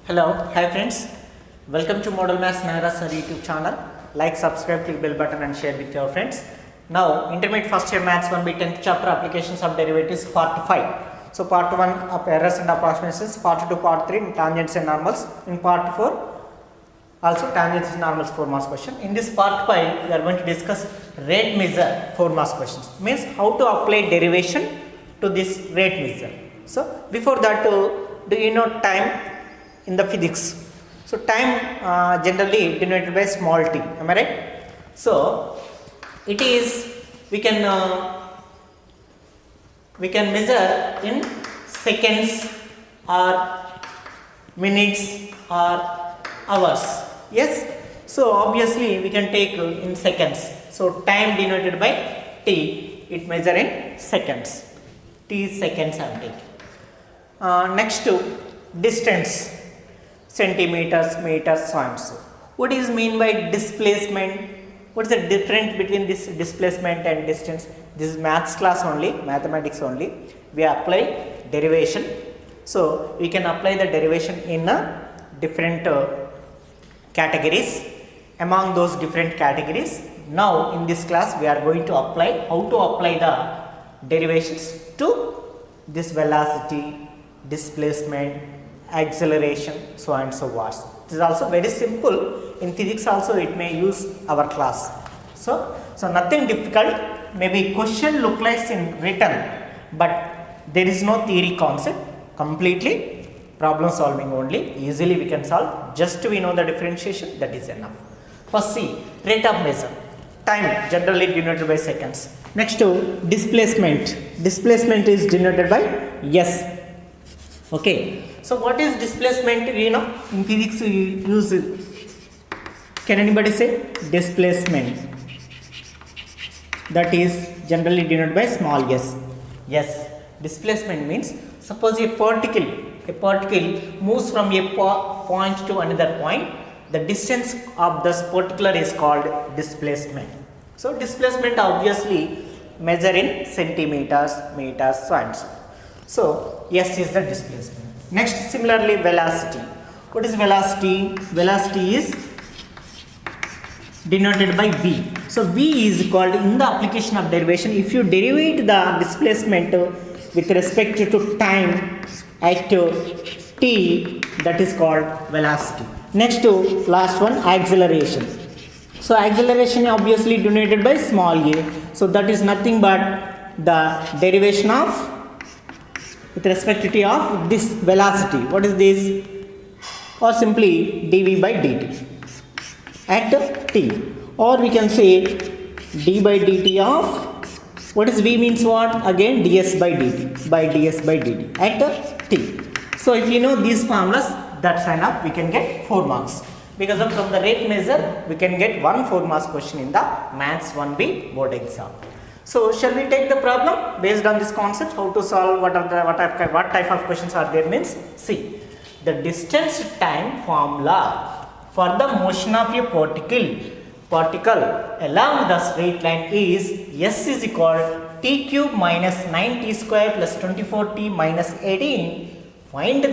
Hello, hi friends. Welcome to Model Maths Naira Sir YouTube channel. Like, subscribe, click bell button and share with your friends. Now, intermediate first year maths 1B 10th chapter applications of derivatives part 5. So, part 1 of errors and approximations, part 2, part 3 tangents and normals. In part 4, also tangents and normals 4 marks question. In this part 5, we are going to discuss rate measure 4 marks questions. Means how to apply derivation to this rate measure. So, before that, do you know time in the physics? So, time generally denoted by small t. Am I right? So, it is we can measure in seconds or minutes or hours. Yes. So, obviously we can take in seconds. So, time denoted by t, it measure in seconds. T is seconds I am taking. Next to distance, centimeters, meters, so and so. What is mean by displacement? What is the difference between this displacement and distance? This is maths class only, mathematics only. We apply derivation. So, we can apply the derivation in different categories. Among those different categories, now in this class we are going to apply how to apply the derivations to this velocity, displacement, acceleration, so and so forth. This is also very simple. In physics also it may use our class. So nothing difficult. Maybe question look like in written, but there is no theory concept. Completely problem solving only. Easily we can solve. Just we know the differentiation, that is enough. First see rate of measure. Time generally denoted by seconds. Next to displacement. Displacement is denoted by s. Okay. So what is displacement? You know, in physics we use it. Can anybody say displacement? That is generally denoted by small s. Yes. Displacement means suppose a particle moves from a point to another point. The distance of this particular is called displacement. So displacement obviously measure in centimeters, meters, so and so. So s is the displacement. Next, similarly velocity. What is velocity? Velocity is denoted by v. So v is called in the application of derivation. If you derive the displacement with respect to time at t, that is called velocity. Next to last one, acceleration. So acceleration obviously denoted by small a. So that is nothing but the derivation of with respect to t of this velocity. What is this? Or simply dv by dt at t, or we can say d by dt of what is v means what? Again ds by dt by ds by dt at t. So if you know these formulas, that sign up we can get 4 marks, because of from the rate measure we can get 1 4 marks question in the maths 1B board exam. So shall we take the problem based on this concept? How to solve? What type of questions are there? Means see the distance time formula for the motion of a particle along the straight line is s is equal t cube minus 9t square plus 24t minus 18. Find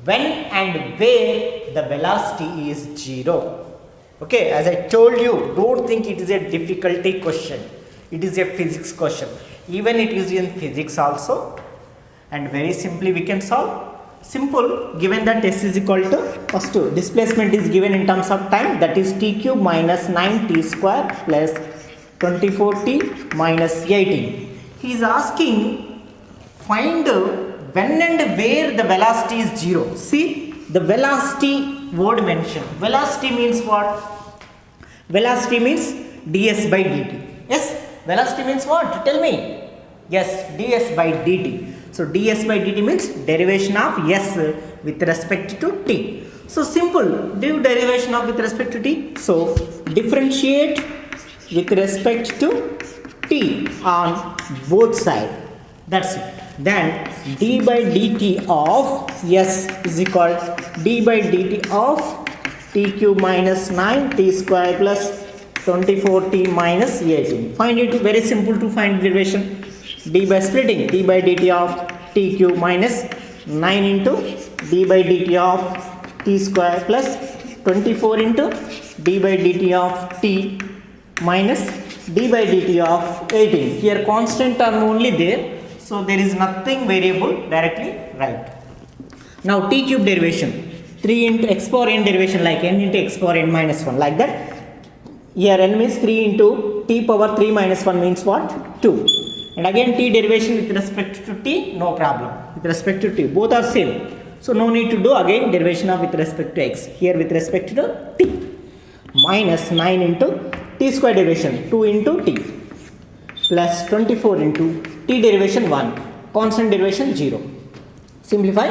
when and where the velocity is 0. Okay, as I told you, don't think it is a difficulty question. It is a physics question. Even it is in physics also, and very simply we can solve. Simple, given that s is equal to first displacement is given in terms of time, that is t cube minus 9t square plus 24t minus 18. He is asking find when and where the velocity is 0. See the velocity word mentioned. Velocity means what? Velocity means ds by dt. Yes, velocity means what? Tell me. Yes, ds by dt. So ds by dt means derivation of s with respect to t. So simple, do derivation of with respect to t. So differentiate with respect to t on both sides. That's it. Then d by dt of s is equal d by dt of t cube minus 9t square plus 24t minus 18. Find it very simple to find derivation. d by splitting d by dt of t cube minus 9 into d by dt of t square plus 24 into d by dt of t minus d by dt of 18. Here constant term only there, so there is nothing variable, directly write. Now t cube derivation, 3 into x power n derivation like n into x power n minus 1 like that. Here n means 3 into t power 3 minus 1 means what? 2. And again t derivation with respect to t, no problem. With respect to t, both are same. So no need to do again derivation of with respect to x. Here with respect to t. Minus 9 into t square derivation, 2 into t. Plus 24 into t derivation 1. Constant derivation 0. Simplify.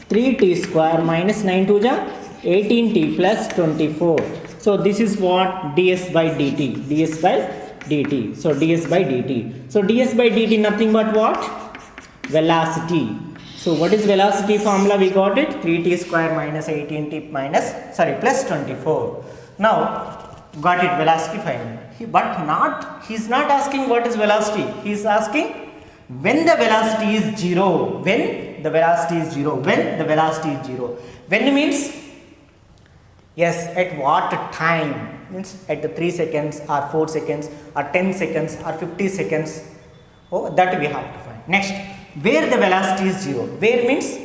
3t square minus 9 to ja 18t plus 24. So this is what ds by dt. ds by dt. So ds by dt. So ds by dt nothing but what? Velocity. So what is velocity formula? We got it. 3t square minus 18t minus plus 24. Now got it, velocity find. But he is not asking what is velocity. He is asking when the velocity is 0. When the velocity is 0. When the velocity is 0. When means yes, at what time? Means at the 3 seconds or 4 seconds or 10 seconds or 50 seconds. Oh, that we have to find. Next, where the velocity is 0. Where means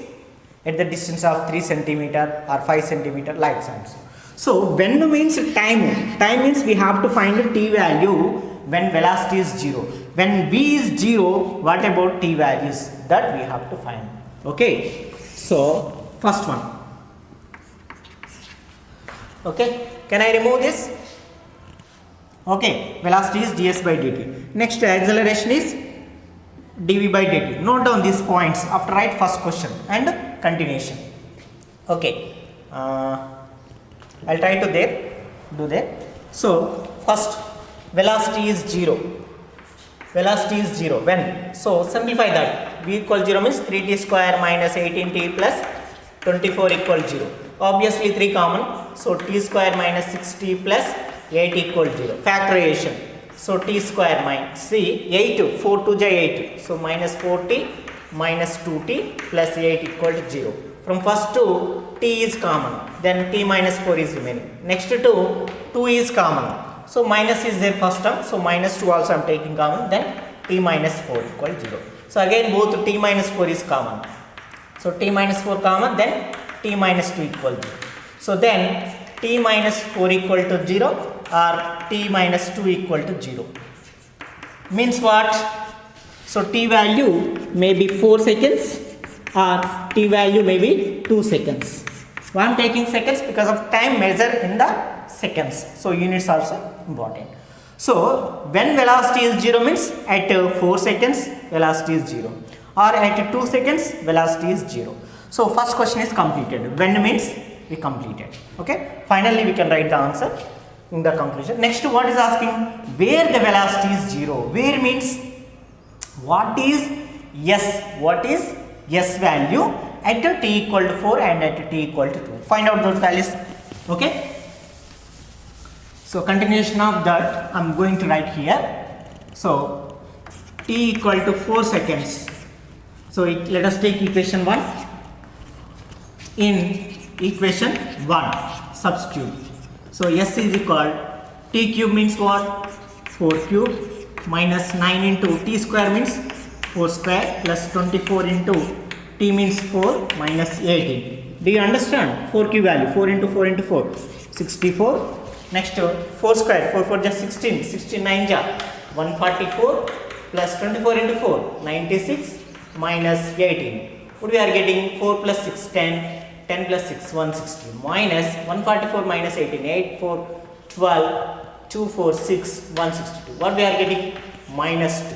at the distance of 3 centimeter or 5 centimeter like that. So when means time. Time means we have to find the t value when velocity is 0. When v is 0, what about t values? That we have to find. Okay. So first one. Okay. Can I remove this? Okay. Velocity is ds by dt. Next acceleration is dv by dt. Note down these points after write first question and continuation. Okay. I'll try to do there. So first velocity is 0. Velocity is 0. When? So simplify that. V equal 0 means 3t square minus 18t plus 24 equal 0. Obviously 3 common. So t square minus 6t plus 8 equal 0. Factorization. So t square minus, see 8, 4 to j 8. So minus 4t minus 2t plus 8 equal to 0. From first to t is common. Then t minus 4 is remaining. Next to 2 is common. So minus is there first term. So minus 2 also I am taking common. Then t minus 4 equal 0. So again both t minus 4 is common. So t minus 4 common, then t minus 2 equal 0. So then t minus 4 equal to 0 or t minus 2 equal to 0. Means what? So t value may be 4 seconds or t value may be 2 seconds. Why I am taking seconds? Because of time measure in the seconds. So units also important. So when velocity is 0 means at 4 seconds velocity is 0 or at 2 seconds velocity is 0. So first question is completed. When means we completed. Okay. Finally we can write the answer in the conclusion. Next what is asking? Where the velocity is 0. Where means what is s? What is s value at t equal to 4 and at t equal to 2. Find out those values. Okay. So continuation of that I am going to write here. So t equal to 4 seconds. So let us take equation 1. In equation 1 substitute. So s is equal t cube means what? 4 cube minus 9 into t square means 4 square plus 24 into t means 4 minus 18. Do you understand? 4 cube value 4 into 4 into 4 64. Next 4 square 4 4 just 16 69 ja 144 plus 24 into 4 96 minus 18. What we are getting? 4 plus 6 10 10 plus 6 160 minus 144 minus 18 8 4 12 2 4 6 162. What we are getting? Minus 2.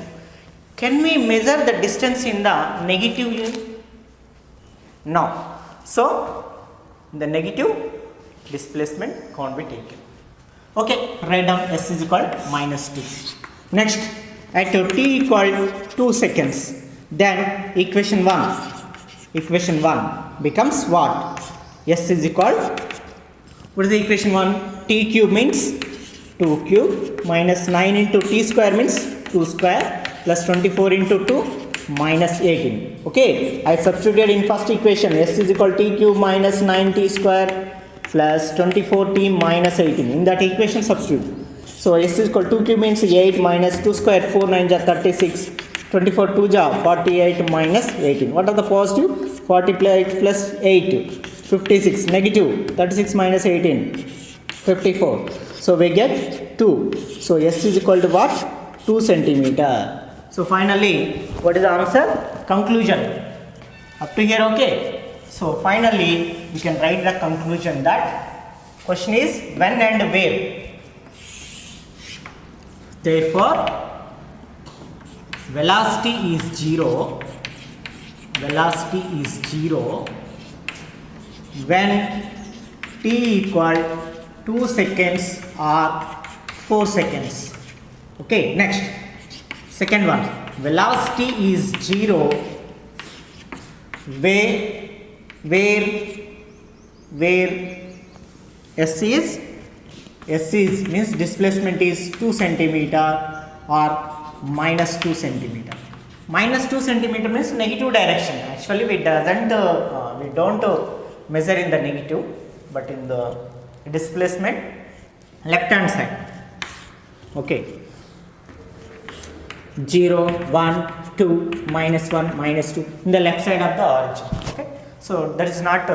Can we measure the distance in the negative unit? No. So the negative displacement can't be taken. Okay, write down s is equal minus 2. Next, at t equal 2 seconds, then equation 1 becomes what? S is equal, what is the equation 1? T cube means 2 cube minus 9 into t square means 2 square plus 24 into 2 minus 18. Okay, I substituted in first equation s is equal to t cube minus 9t square plus 24t minus 18. In that equation substitute. So s is equal to 2 cube means 8 minus 2 square 4 9 ja 36. 24 2 ja 48 minus 18. What are the positive? 40 plus 8 56. Negative 36 minus 18 54. So we get 2. So s is equal to what? 2 centimeter. So finally, what is the answer? Conclusion. Up to here, okay? So finally, we can write the conclusion that question is when and where. Therefore, velocity is 0. Velocity is 0 when t equal 2 seconds or 4 seconds. Okay, next. Second one, velocity is 0 where s is means displacement is 2 centimeter or minus 2 centimeter. Minus 2 centimeter means negative direction. Actually, we don't measure in the negative, but in the displacement left hand side. Okay. 0, 1, 2, minus 1, minus 2 in the left side of the origin. Okay, so that is not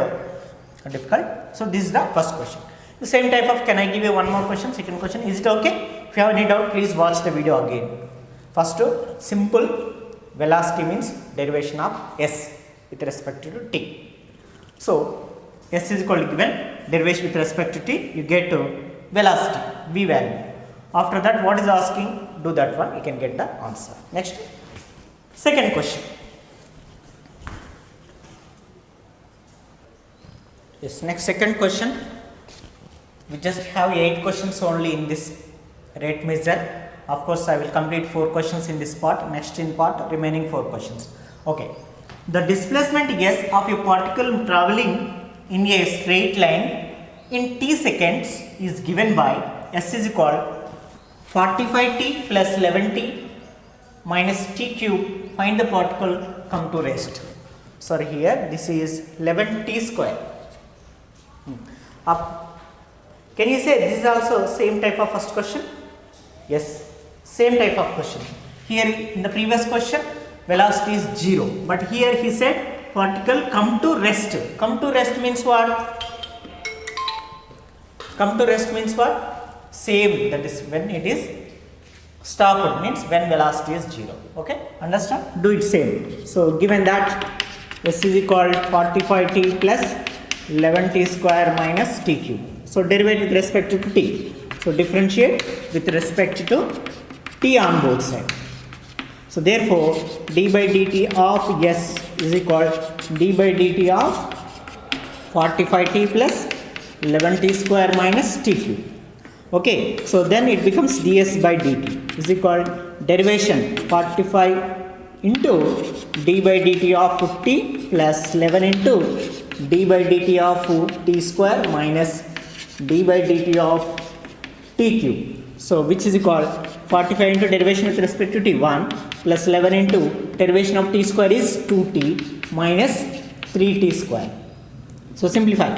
difficult. So this is the first question. The same type of, can I give you one more question? Second question, is it okay? If you have any doubt, please watch the video again. First, simple velocity means derivation of s with respect to t. So s is equal to given derivation with respect to t, you get velocity v value. After that, what is asking? Do that one, you can get the answer. Next, second question. Yes, next second question. We just have 8 questions only in this rate measure. Of course, I will complete 4 questions in this part. Next in part, remaining 4 questions. Okay. The displacement s of a particle traveling in a straight line in t seconds is given by s is equal 45t plus 11t minus t cube. Find the particle come to rest. Sorry, here this is 11t square. Up. Can you say this is also same type of first question? Yes, same type of question. Here in the previous question, velocity is 0, but here he said particle come to rest. Come to rest means what? Come to rest means what? Same, that is when it is stopped, means when velocity is 0. Okay, understand? Do it same. So given that s is equal 45t plus 11t square minus t cube. So derivate with respect to t. So differentiate with respect to t on both sides. So therefore d by dt of s is equal d by dt of 45t plus 11t square minus t cube. Okay, so then it becomes ds by dt is equal derivation 45 into d by dt of 50 plus 11 into d by dt of t square minus d by dt of t cube. So which is equal 45 into derivation with respect to t 1 plus 11 into derivation of t square is 2t minus 3t square. So simplify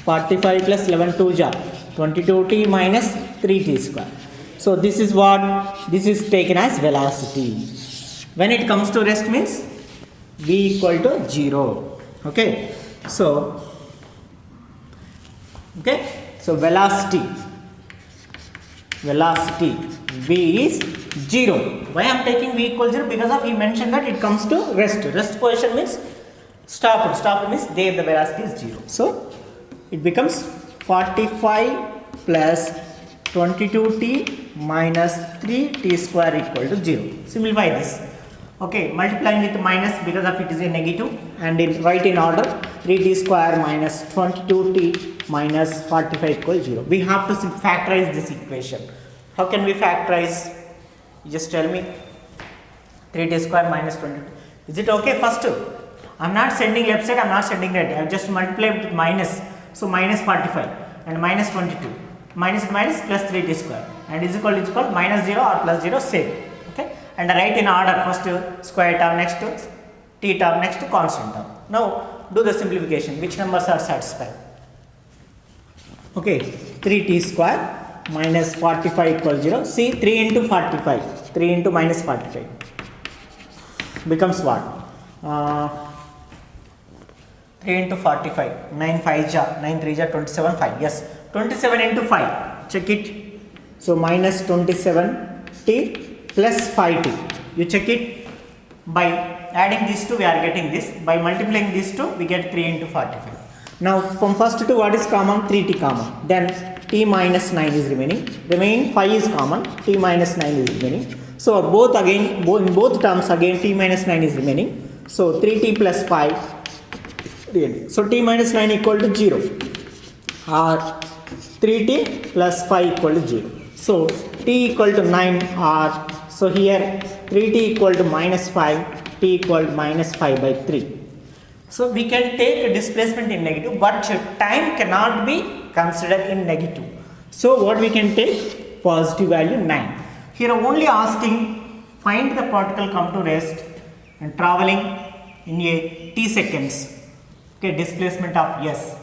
45 plus 11 2 ja 22t minus 3t square. So this is what, this is taken as velocity. When it comes to rest means v equal to 0. Okay, so velocity v is 0. Why I am taking v equal 0? Because of he mentioned that it comes to rest. Rest position means stopped. Stopped means there the velocity is 0. So it becomes 45 plus 22t minus 3t square equal to 0. Simplify this. Okay, multiplying with minus because of it is a negative, and write in order 3t square minus 22t minus 45 equal 0. We have to factorize this equation. How can we factorize? You just tell me 3t square minus 22. Is it okay? First, I am not sending left side, I am not sending right. I have just multiplied with minus. So minus 45 and minus 22. Minus minus plus 3t square and is equal minus 0 or plus 0 same. Okay, and write in order, first square term, next t term, next constant term. Now do the simplification, which numbers are satisfied. Okay, 3t square minus 45 equals 0. See, 3 into 45, 3 into minus 45 becomes what? 3 into 45, 9 5 ja, 9 3 ja, 27 5. Yes, 27 into 5, check it. So minus 27t plus 5t. You check it by adding these two, we are getting this. By multiplying these two, we get 3 into 45. Now from first to what is common? 3t common. Then t minus 9 is remaining. Remaining 5 is common. T minus 9 is remaining. So both again, in both terms again t minus 9 is remaining. So 3t plus 5. So t minus 9 equal to 0. Or 3t plus 5 equal to 0. So t equal to 9 or so here 3t equal to minus 5, t equal to minus 5 by 3. So we can take a displacement in negative, but time cannot be considered in negative. So what we can take? Positive value 9. Here only asking find the particle come to rest and traveling in a t seconds. Okay, displacement of s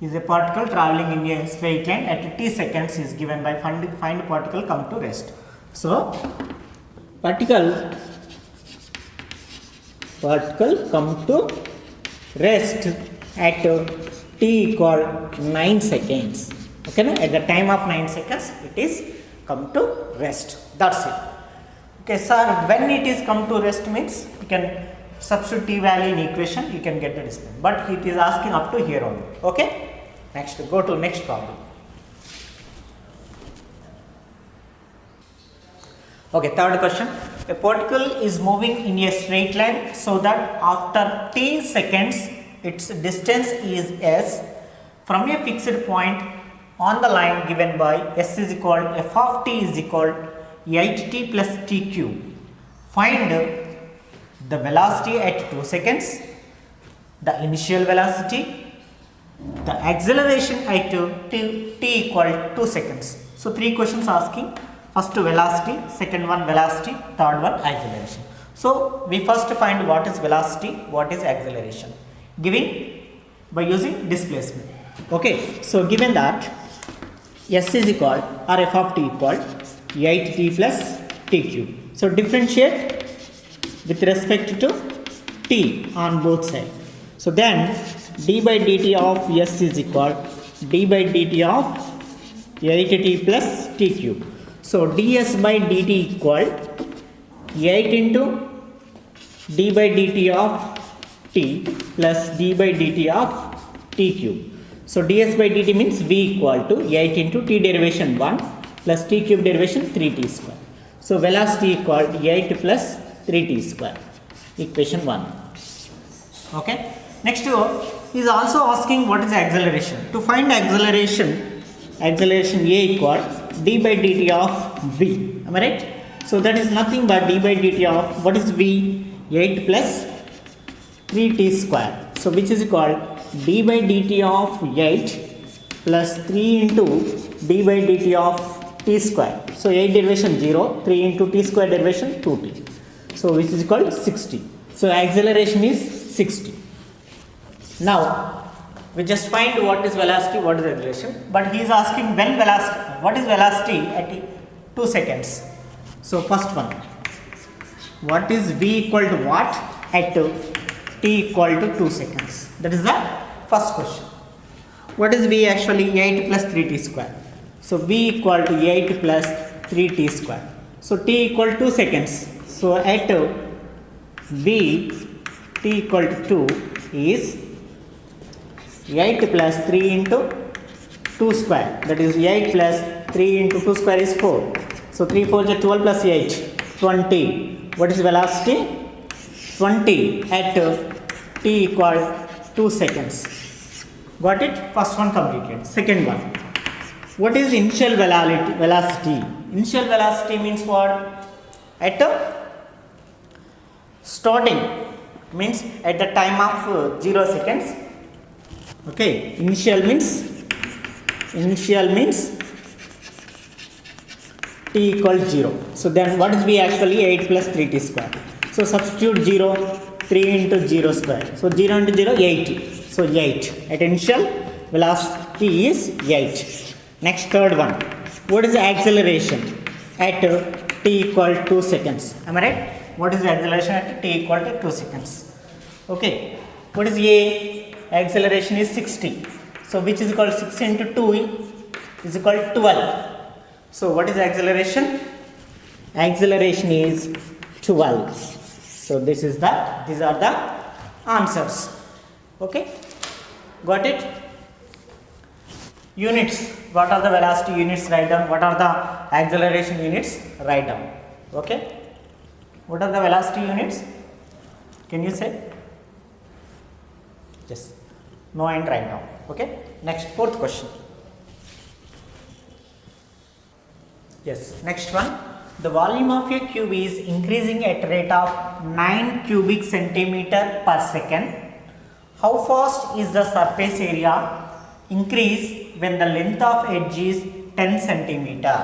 is a particle traveling in a straight line at t seconds is given by find particle come to rest. So particle come to rest at t equal 9 seconds. Okay, no? At the time of 9 seconds it is come to rest. That's it. Okay, sir, when it is come to rest means you can substitute t value in equation, you can get the displacement. But it is asking up to here only. Okay. Next, go to next problem. Okay, third question. A particle is moving in a straight line so that after t seconds its distance is s from a fixed point on the line given by s is equal f of t is equal 8t plus t cube. Find the velocity at 2 seconds, the initial velocity, the acceleration at t equal 2 seconds. So 3 questions asking. First velocity, second one velocity, third one acceleration. So we first find what is velocity, what is acceleration, giving by using displacement. Okay, so given that s is equal or f of t equal 8t plus t cube. So differentiate with respect to t on both sides. So then d by dt of s is equal d by dt of 8t plus t cube. So ds by dt equal 8 into d by dt of t plus d by dt of t cube. So ds by dt means v equal to 8 into t derivation 1 plus t cube derivation 3t square. So velocity equal to 8 plus 3t square. Equation 1. Okay. Next he is also asking what is acceleration. To find acceleration A equal d by dt of v. Am I right? So that is nothing but d by dt of what is v? 8 plus 3t square. So which is equal d by dt of 8 plus 3 into d by dt of t square. So 8 derivation 0, 3 into t square derivation 2t. So which is equal to 60. So acceleration is 60. Now we just find what is velocity, what is acceleration, but he is asking when velocity, what is velocity at 2 seconds. So first one, what is v equal to what at t equal to 2 seconds? That is the first question. What is v actually? 8 plus 3t square. So v equal to 8 plus 3t square. So t equal to 2 seconds. So at v t equal to 2 is 8 plus 3 into 2 square, that is 8 plus 3 into 2 square is 4. So 3 4 is 12 plus 8, 20. What is velocity? 20 at t equal 2 seconds. Got it? First one completed. Second one. What is initial velocity? Initial velocity means what? At starting, means at the time of 0 seconds. Okay, initial means t t equal 0. So then what is v actually? 8 plus 3t square. So substitute 0, 3 into 0 square. So 0 into 0, 8. So 8. At initial velocity is 8. Next third one. What is the acceleration at t equal 2 seconds? Am I right? What is the acceleration at t equal to 2 seconds? Okay. What is a? Acceleration is 60. So which is equal to 6 into 2 is equal to 12. So what is the acceleration? Acceleration is 12. So these are the answers. Okay. Got it? Units. What are the velocity units? Write down. What are the acceleration units? Write down. Okay. What are the velocity units? Can you say? Yes. No and write down. Okay. Next, fourth question. Yes. Next one. The volume of a cube is increasing at rate of 9 cubic centimeter per second. How fast is the surface area increase when the length of edge is 10 centimeter?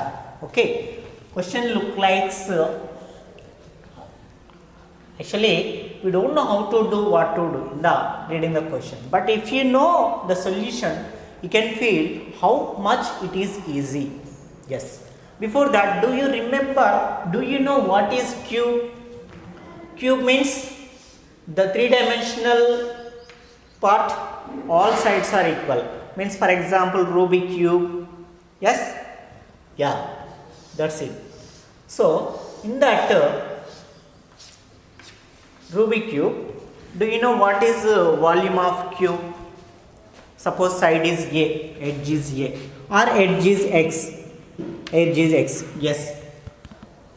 Okay. Question look like actually we don't know how to do what to do in the reading the question. But if you know the solution, you can feel how much it is easy. Yes. Before that, do you know what is cube? Cube means the three-dimensional part, all sides are equal. Means for example, Rubik cube. Yes? Yeah, that's it. So, in that Rubik cube, do you know what is volume of cube? Suppose side is A, edge is A, or edge is X. Edge is X. Yes.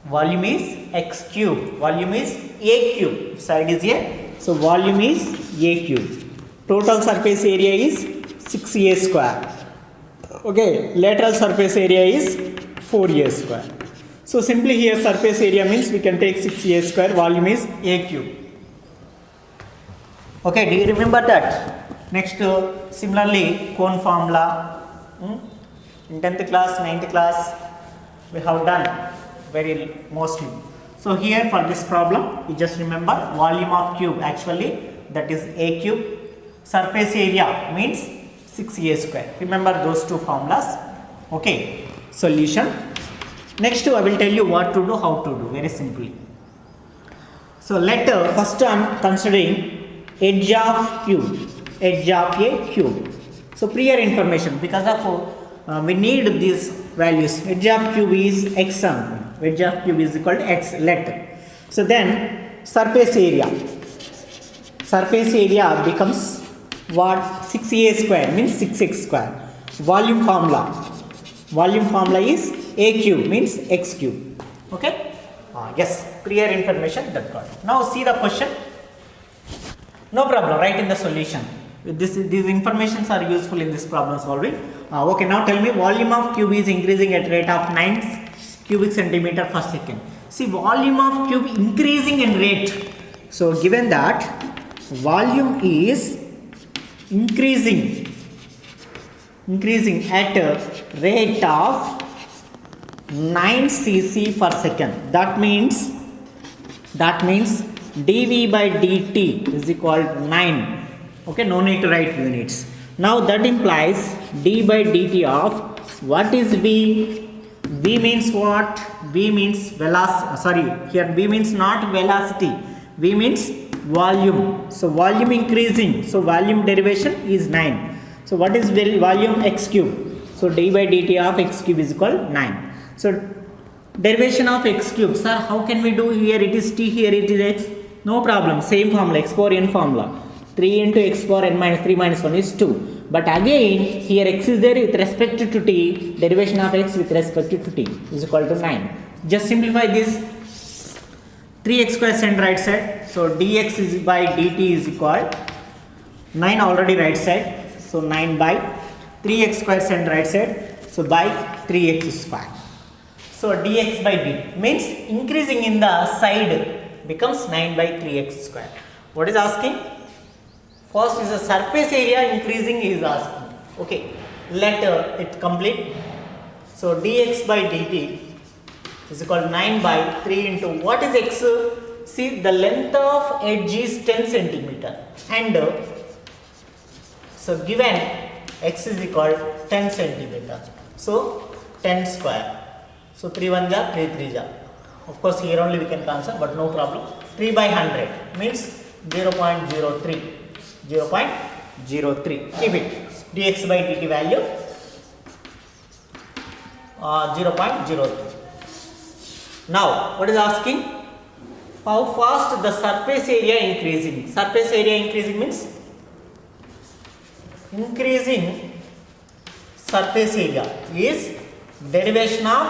Volume is X cube. Volume is A cube. Side is A. So volume is A cube. Total surface area is 6A square. Okay. Lateral surface area is 4A square. So simply here surface area means we can take 6A square. Volume is A cube. Okay. Do you remember that? Next, similarly, cone formula. In 10th class, 9th class, we have done very mostly. So here for this problem, you just remember volume of cube actually that is A cube. Surface area means 6A square. Remember those two formulas. Okay. Solution. Next I will tell you what to do, how to do, very simply. So let first I am considering edge of cube, edge of a cube. So prior information, because of we need these values. Edge of cube is x sum. Edge of cube is equal to x. Let. So then surface area. Surface area becomes what? 6a square means 6x square. Volume formula. Volume formula is a cube means x cube. Okay. Yes. Prior information that got it. Now see the question. No problem. Write in the solution. These informations are useful in this problem solving. Okay, now tell me volume of cube is increasing at rate of 9 cubic centimeter per second. See, volume of cube increasing in rate. So given that volume is increasing at a rate of 9 cc per second. That means dV by dt is equal to 9. Okay, no need to write units. Now that implies d by dt of what is V? V means what? V means velocity. Sorry, here V means not velocity. V means volume. So volume increasing. So volume derivation is 9. So what is volume? X cube. So d by dt of x cube is equal to 9. So derivation of x cube. Sir, how can we do here? It is t, here it is x. No problem. Same formula, x power n formula. 3 into x power n minus 3 minus 1 is 2. But again, here x is there with respect to t. Derivation of x with respect to t is equal to 9. Just simplify this. 3x square send right side. So dx is by dt is equal 9 already right side. So 9 by 3x square send right side. So by 3x square. So dx by dt means increasing in the side becomes 9 by 3x square. What is asking? First is the surface area increasing is asking. Okay, let it complete. So dx by dt is equal to 9 by 3 into what is x? See, the length of edge is 10 centimeter and so given x is equal to 10 centimeter. So 10 square. So 3 1 ja, 3 3 ja. Of course here only we can cancel, but no problem. 3 by 100 means 0.03. 0.03. Keep it. Dx by dt value 0.03. Now what is asking? How fast the surface area increasing? Surface area increasing means increasing surface area is derivation of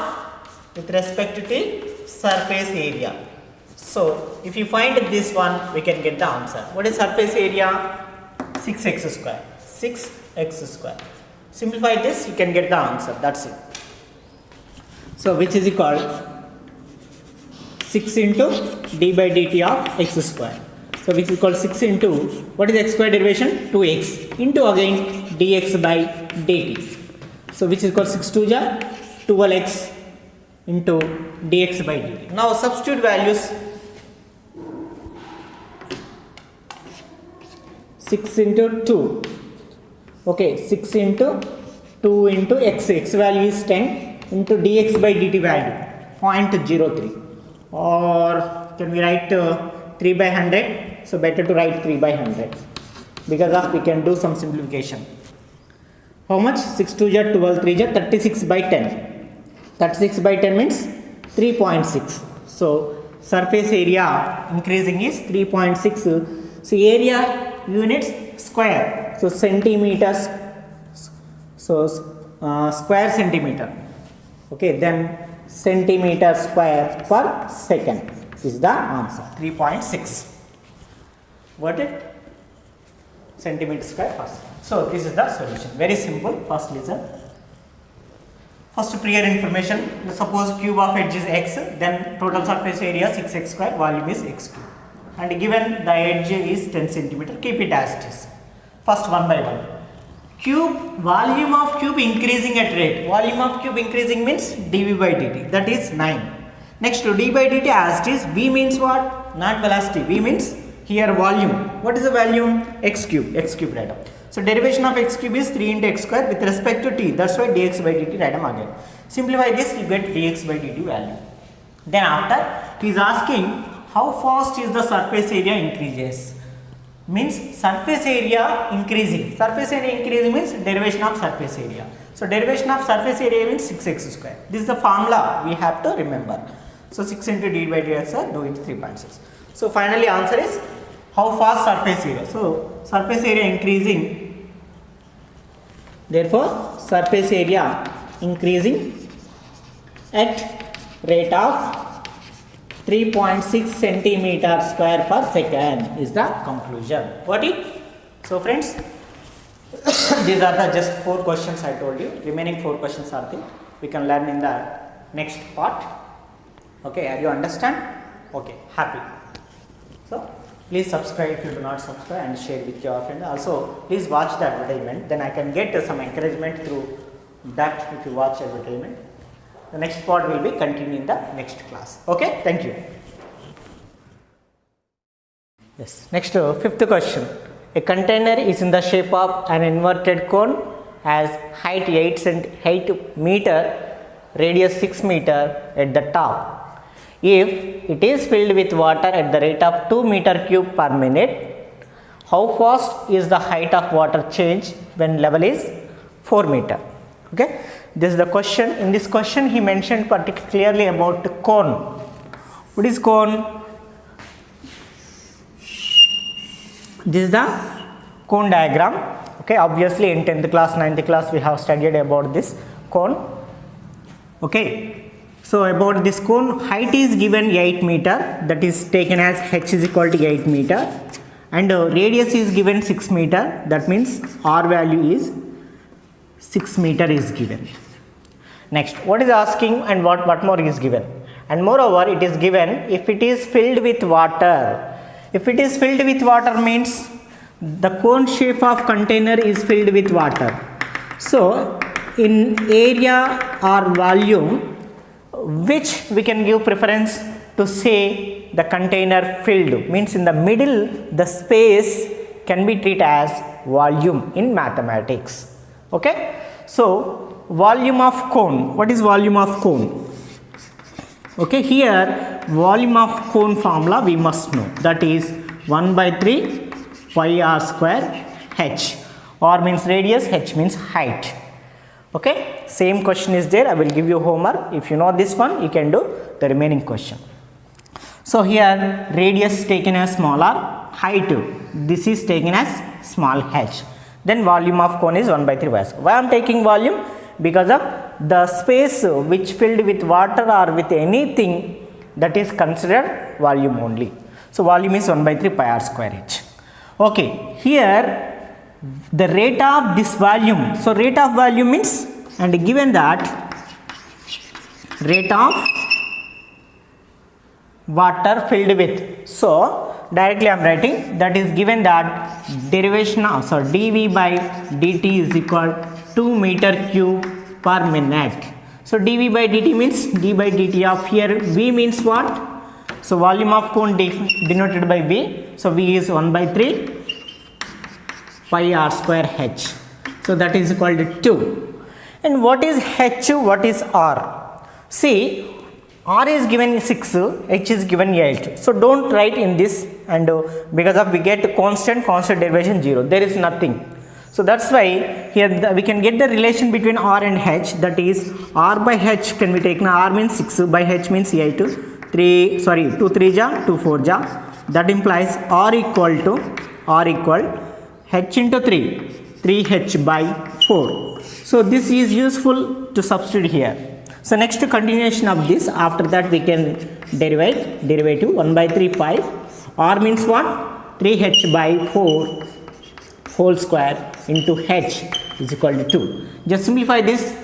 with respect to the surface area. So if you find this one, we can get the answer. What is surface area? 6x square. 6x square. Simplify this, you can get the answer. That's it. So which is equal 6 into d by dt of x square. So which is equal 6 into what is x square derivation? 2x into again dx by dt. So which is equal 6 2 ja 12x into dx by dt. Now substitute values. 6 into 2. Okay, 6 into 2 into x. X value is 10 into dx by dt value 0.03. Or can we write 3 by 100? So better to write 3 by 100 because of we can do some simplification. How much? 6 2 ja 12 3 ja 36 by 10. 36 by 10 means 3.6. So surface area increasing is 3.6. So area units square. So centimeters. So square centimeter. Okay, then centimeter square per second is the answer. 3.6. Got it? Centimeter square per second. So this is the solution. Very simple. First listen. First prior information. Suppose cube of edge is x, then total surface area 6x square, volume is x cube. And given the edge is 10 centimeter, keep it as it is. First one by one. Cube, volume of cube increasing at rate. Volume of cube increasing means dv by dt, that is 9. Next to d by dt as it is, v means what? Not velocity, v means here volume. What is the volume? X cube right up. So derivation of x cube is 3 into x square with respect to t, that's why dx by dt right again. Simplify this, you get dx by dt value. Then after, he is asking how fast is the surface area increases? Means surface area increasing. Surface area increasing means derivation of surface area. So derivation of surface area means 6x square. This is the formula we have to remember. So 6 into d by dx are do into 3.6. So finally answer is how fast surface area. So surface area increasing. Therefore surface area increasing at rate of 3.6 centimeter square per second is the conclusion. Got it? So friends, these are the just 4 questions I told you. Remaining 4 questions are there. We can learn in the next part. Okay, are you understand? Okay, happy. So please subscribe if you do not subscribe and share with your friend. Also please watch the advertisement. Then I can get some encouragement through that if you watch advertisement. The next part will be continued in the next class. Okay, thank you. Yes, next 5th question. A container is in the shape of an inverted cone, has height 8 meter, radius 6 meter at the top. If it is filled with water at the rate of 2 meter cube per minute, how fast is the height of water change when level is 4 meter? Okay. This is the question. In this question, he mentioned particularly clearly about the cone. What is cone? This is the cone diagram. Okay, obviously in 10th class, 9th class, we have studied about this cone. Okay, so about this cone, height is given 8 meter. That is taken as h is equal to 8 meter, and radius is given 6 meter. That means r value is 6 meter is given. Next, what is asking and what more is given? And moreover, it is given if it is filled with water. If it is filled with water means the cone shape of container is filled with water. So in area or volume, which we can give preference to say the container filled, means in the middle the space can be treated as volume in mathematics. Okay, so volume of cone, what is volume of cone? Okay, here volume of cone formula we must know, that is 1 by 3 pi r square h. R means radius, h means height. Okay, same question is there, I will give you homework. If you know this one, you can do the remaining question. So here radius taken as small r, height this is taken as small h, then volume of cone is 1 by 3 pi square. Why I am taking volume? Because of the space which filled with water or with anything, that is considered volume only. So volume is 1 by 3 pi r square h. Okay, here the rate of this volume, so rate of volume means, and given that rate of water filled with, so directly I am writing, that is given that derivation of, so dV by dt is equal 2 meter cube per minute. So dV by dt means d by dt of, here V means what? So volume of cone denoted by V, so V is 1 by 3 pi r square h, so that is equal to 2. And what is h, what is r? See, r is given 6, h is given 8, so don't write in this, and because of we get constant derivation 0, there is nothing. So that's why here we can get the relation between r and h, that is r by h can be taken, r means 6 by h means 8, 2 3 ja 2 4 ja, that implies r equal h into 3h by 4. So this is useful to substitute here. So next continuation of this, after that we can derivative 1 by 3 pi, r means what? 3h by 4 whole square into h is equal to 2. Just simplify this.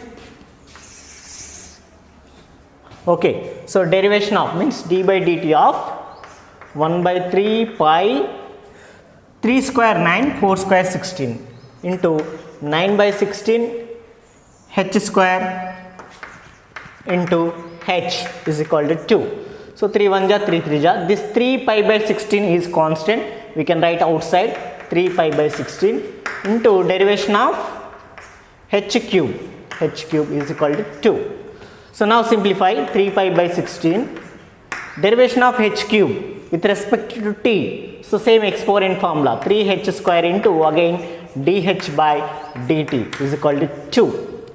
Okay, so derivation of means d by dt of 1 by 3 pi 3 square 9, 4 square 16 into 9 by 16 h square into h is equal to 2. So 3 1 ja 3 3 ja, this 3 pi by 16 is constant, we can write outside 3 pi by 16 into derivation of h cube is equal to 2. So now simplify 3 pi by 16, derivation of h cube with respect to t, so same exponent formula, 3h square into again dh by dt is equal to 2.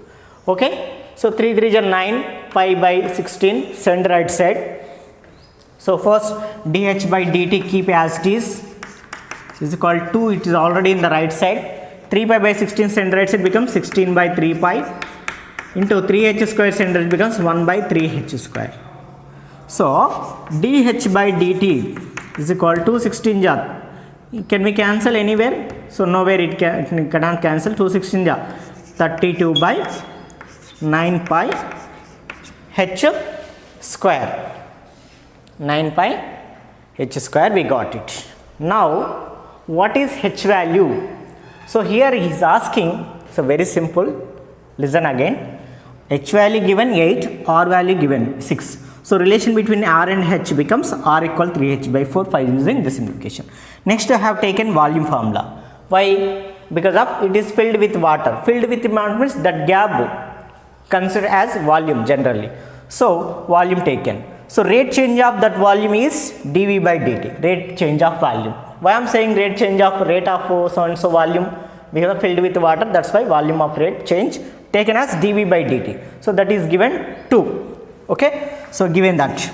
Okay, so 3 3 is 9, pi by 16, send right side. So first dh by dt keep as it is equal to 2, it is already in the right side. 3 pi by 16 send right side becomes 16 by 3 pi into 3h square send right becomes 1 by 3h square. So dh by dt is equal to 16 ja, can we cancel anywhere? So nowhere it cannot cancel. 2 16 ja 32 by 9 pi h square, 9 pi h square, we got it. Now what is h value? So here he is asking, so very simple, listen again, h value given 8, r value given 6. So relation between r and h becomes r equal 3h by 4 by using this simplification. Next I have taken volume formula. Why? Because of it is filled with water. Filled with water means that gap considered as volume generally. So volume taken. So rate change of that volume is dV by dt, rate change of volume. Why I am saying rate change of rate of so and so volume? Because of filled with water, that's why volume of rate change taken as dV by dt. So that is given 2. Okay, so given that.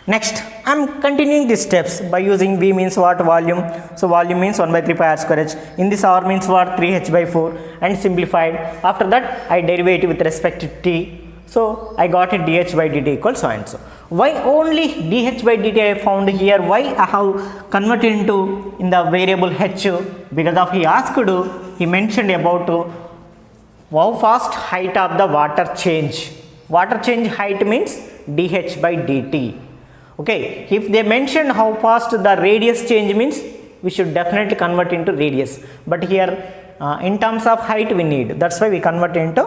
Next I am continuing these steps by using V means what? Volume. So volume means 1 by 3 pi r square h. In this r means what? 3h by 4, and simplified. After that I derivative with respect to t. So I got it dh by dt equals so and so. Why only dh by dt I found here? Why I have converted into in the variable h? Because of he mentioned about how fast height of the water change. Water change height means dh by dt. Okay, if they mention how fast the radius change means, we should definitely convert into radius, but here in terms of height we need, that's why we convert into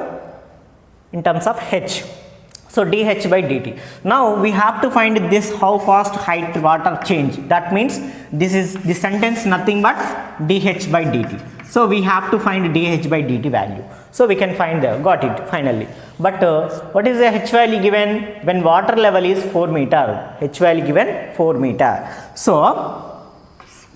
in terms of h. So dH by dt. Now we have to find this how fast height water change. That means this is the sentence nothing but dH by dt. So we have to find dH by dt value. So we can find got it finally. But what is the H value given when water level is 4 meter? H value given 4 meter. So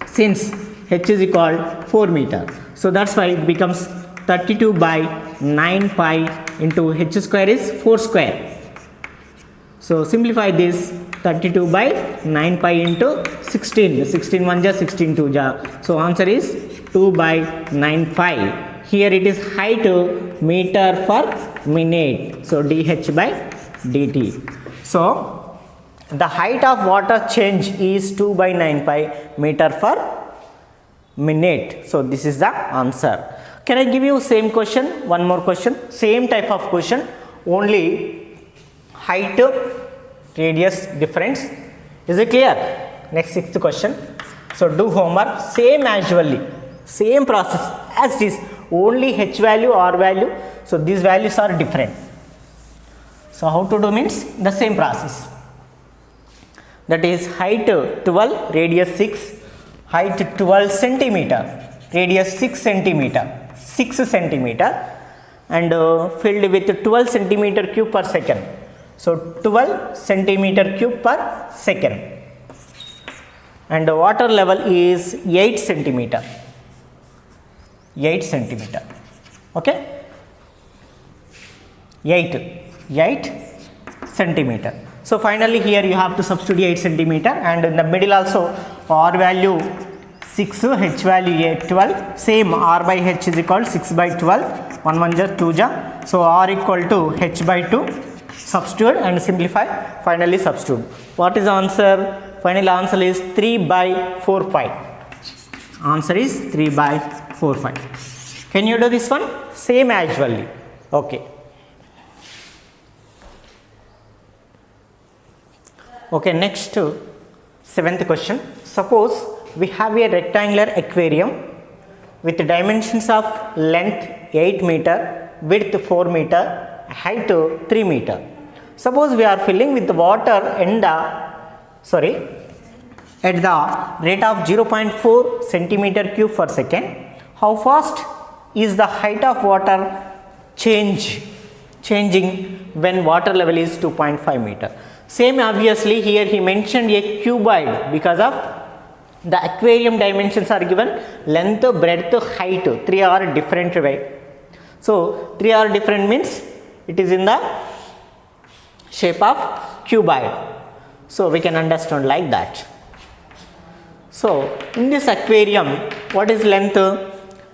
since H is equal 4 meter, so that's why it becomes 32 by 9 pi into H square is 4 square. So simplify this, 32 by 9 pi into 16. 16 1 ja, 16 2 ja. So answer is 2 by 9 pi. Here it is height meter per minute. So dH by dt. So the height of water change is 2 by 9 pi meter per minute. So this is the answer. Can I give you same question? One more question. Same type of question. Only height, radius difference. Is it clear? Next, sixth question. So do homework. Same as usually. Same process as this. Only H value, R value. So these values are different. So how to do means the same process. That is height 12, radius 6. Height 12 centimeter, radius 6 centimeter. 6 centimeter. And filled with 12 centimeter cube per second. So 12 centimeter cube per second. And the water level is 8 centimeter. 8 centimeter. Okay? 8 centimeter. So finally here you have to substitute 8 centimeter, and in the middle also R value 6, H value 8, 12. Same R by H is equal 6 by 12. 1 1 ja, 2 ja. So R equal to H by 2. Substitute and simplify. Finally substitute. What is the answer? Final answer is 3 by 4 pi. Answer is 3 by 4 pi. Can you do this one? Same as usually. Okay. Okay, next seventh question. Suppose we have a rectangular aquarium with dimensions of length 8 meter, width 4 meter, height 3 meter. Suppose we are filling with water at the rate of 0.4 centimeter cube per second. How fast is the height of water changing when water level is 2.5 meter? Same obviously here he mentioned a cuboid because of the aquarium dimensions are given, length, breadth, height, 3 are different way. So 3 are different means it is in the shape of cuboid. So we can understand like that. So in this aquarium, what is length?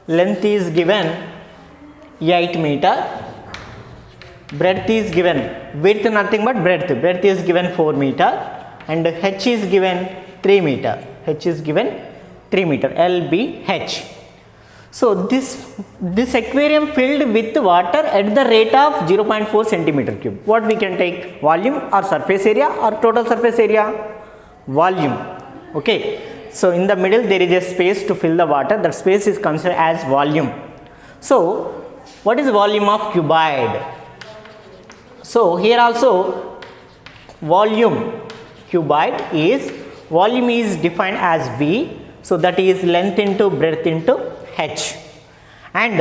Length is given 8 meter. Breadth is given, width nothing but breadth. Breadth is given 4 meter, and H is given 3 meter. H is given 3 meter. LBH. So this aquarium filled with water at the rate of 0.4 centimeter cube. What we can take? Volume or surface area or total surface area? Volume. Okay. So in the middle there is a space to fill the water. That space is considered as volume. So what is volume of cuboid? So here also volume cuboid is, volume is defined as V. So that is length into breadth into H. And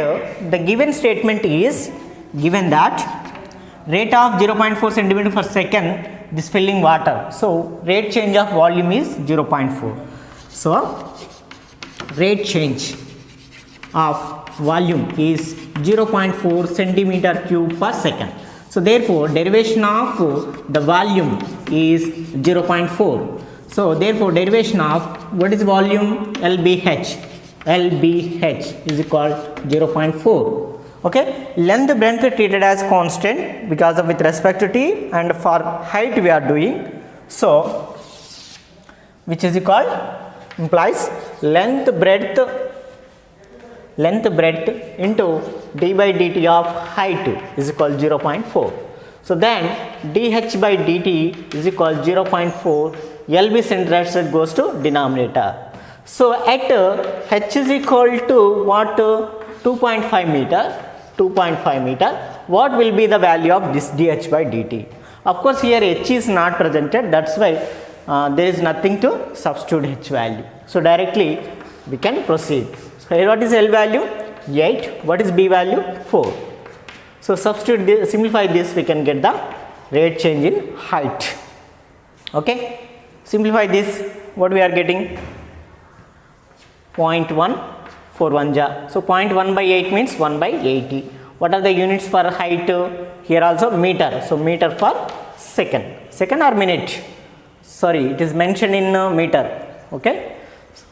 the given statement is given that rate of 0.4 centimeter per second this filling water. So rate change of volume is 0.4. So rate change of volume is 0.4 centimeter cube per second. So therefore derivation of the volume is 0.4. So therefore derivation of what is volume? LBH. LBH is equal to 0.4. Okay. Length breadth treated as constant because of with respect to t, and for height we are doing. So which is equal implies length breadth into d by dt of height is equal to 0.4. So then dH by dt is equal to 0.4. LB centered goes to denominator. So at H is equal to what? 2.5 meter. 2.5 meter. What will be the value of this dH by dt? Of course, here H is not presented, that's why there is nothing to substitute H value. So directly we can proceed. So here what is L value? 8. What is B value? 4. So substitute this, simplify this, we can get the rate change in height. Okay. Simplify this, what we are getting? 0.141 ja. So 0.1 by 8 means 1 by 80. What are the units for height? Here also meter. So meter for second. Second or minute? Sorry, it is mentioned in meter. Okay.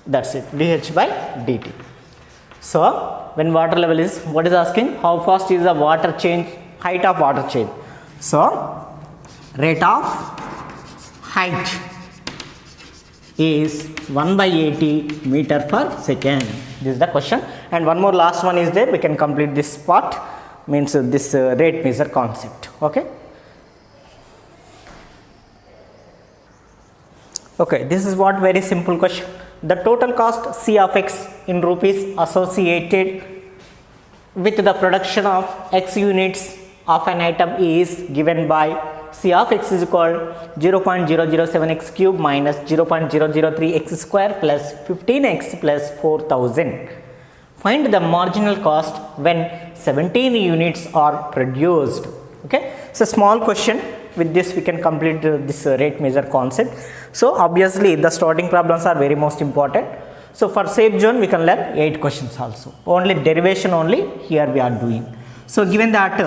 That's it. dH by dt. So when water level is, what is asking? How fast is the water change? Height of water change. So rate of height is 1 by 80 meter per second. This is the question. And one more last one is there. We can complete this part. Means this rate measure concept. Okay. Okay. This is what very simple question. The total cost C of x in rupees associated with the production of x units of an item is given by C of x is equal 0.007x cube minus 0.003x square plus 15x plus 4000. Find the marginal cost when 17 units are produced. Okay, so small question. With this we can complete this rate measure concept. So obviously the starting problems are very most important. So for safe zone we can learn 8 questions also. Only derivation only here we are doing. So given that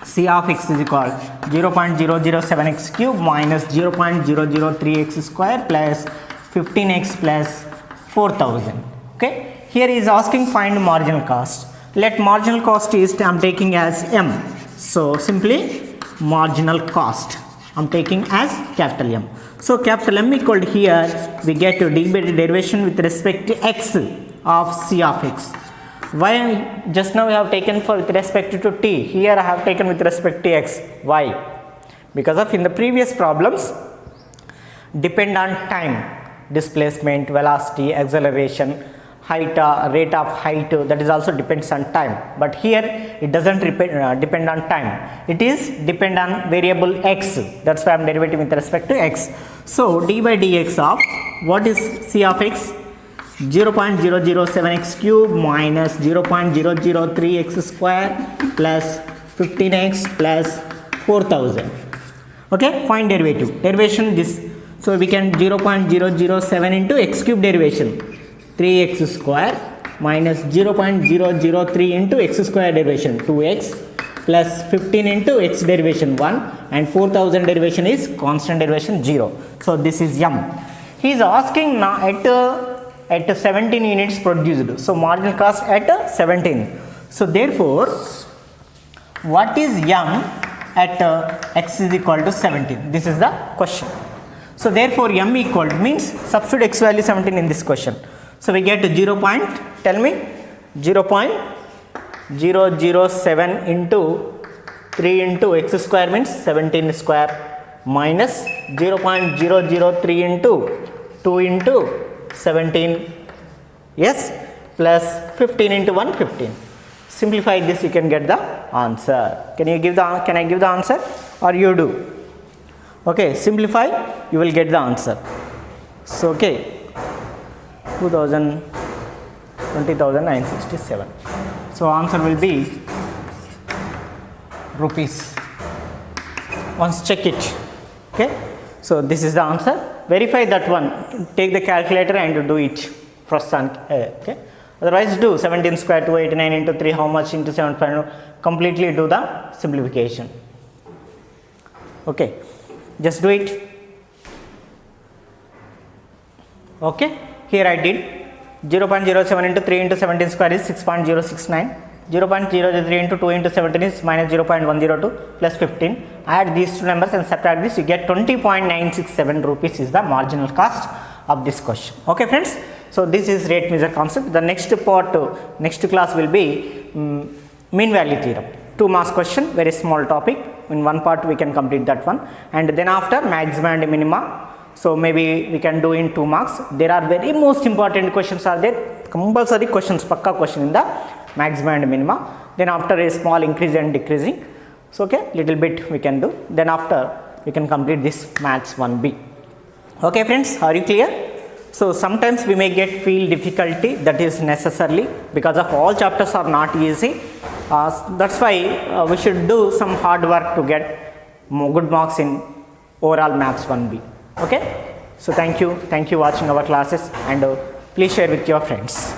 C of x is equal 0.007x cube minus 0.003x square plus 15x plus 4000. Okay. Here is asking find marginal cost. Let marginal cost is I am taking as M. So simply marginal cost I am taking as capital M. So capital M equal to here we get to d by derivation with respect to x of C of x. Why just now we have taken for with respect to t, here I have taken with respect to x. Why? Because of in the previous problems depend on time, displacement, velocity, acceleration, height, rate of height, that is also depends on time. But here it doesn't depend on time. It is depend on variable x. That's why I am derivating with respect to x. So d by dx of what is C of x? 0.007x cube minus 0.003x square plus 15x plus 4000. Okay, find derivative. Derivation this. So we can 0.007 into x cube derivation 3x square minus 0.003 into x square derivation 2x plus 15 into x derivation 1 and 4000 derivation is constant derivation 0. So this is M. He is asking now at 17 units produced. So marginal cost at 17. So therefore, what is M at x is equal to 17? This is the question. So therefore, M equal to means substitute x value 17 in this question. So we get 0.007 into 3 into x square means 17 square minus 0.003 into 2 into 17, yes, plus 15 into 1, 15. Simplify this, you can get the answer. Can I give the answer or you do? Okay, simplify, you will get the answer. So okay, 20,967. So answer will be rupees. Once check it. Okay, so this is the answer. Verify that one. Take the calculator and do it first. Okay. Otherwise, do 17 square 289 into 3. How much into 7? Completely do the simplification. Okay. Just do it. Okay. Here I did 0.07 into 3 into 17 square is 6.069. 0.003 into 2 into 17 is minus 0.102 plus 15. Add these two numbers and subtract this, you get 20.967 rupees is the marginal cost of this question. Okay friends, so this is rate measure concept. The next part, next class will be mean value theorem. 2 marks question, very small topic. In one part we can complete that one, and then after maxima and minima. So maybe we can do in 2 marks. There are very most important questions are there, compulsory questions, pakka question in the maxima and minima. Then after a small increase and decreasing. So okay, little bit we can do, then after we can complete this maths 1b. Okay friends, are you clear? So sometimes we may feel difficulty, that is necessarily because of all chapters are not easy. That's why we should do some hard work to get good marks in overall maths 1b. Okay, so thank you watching our classes, and please share with your friends.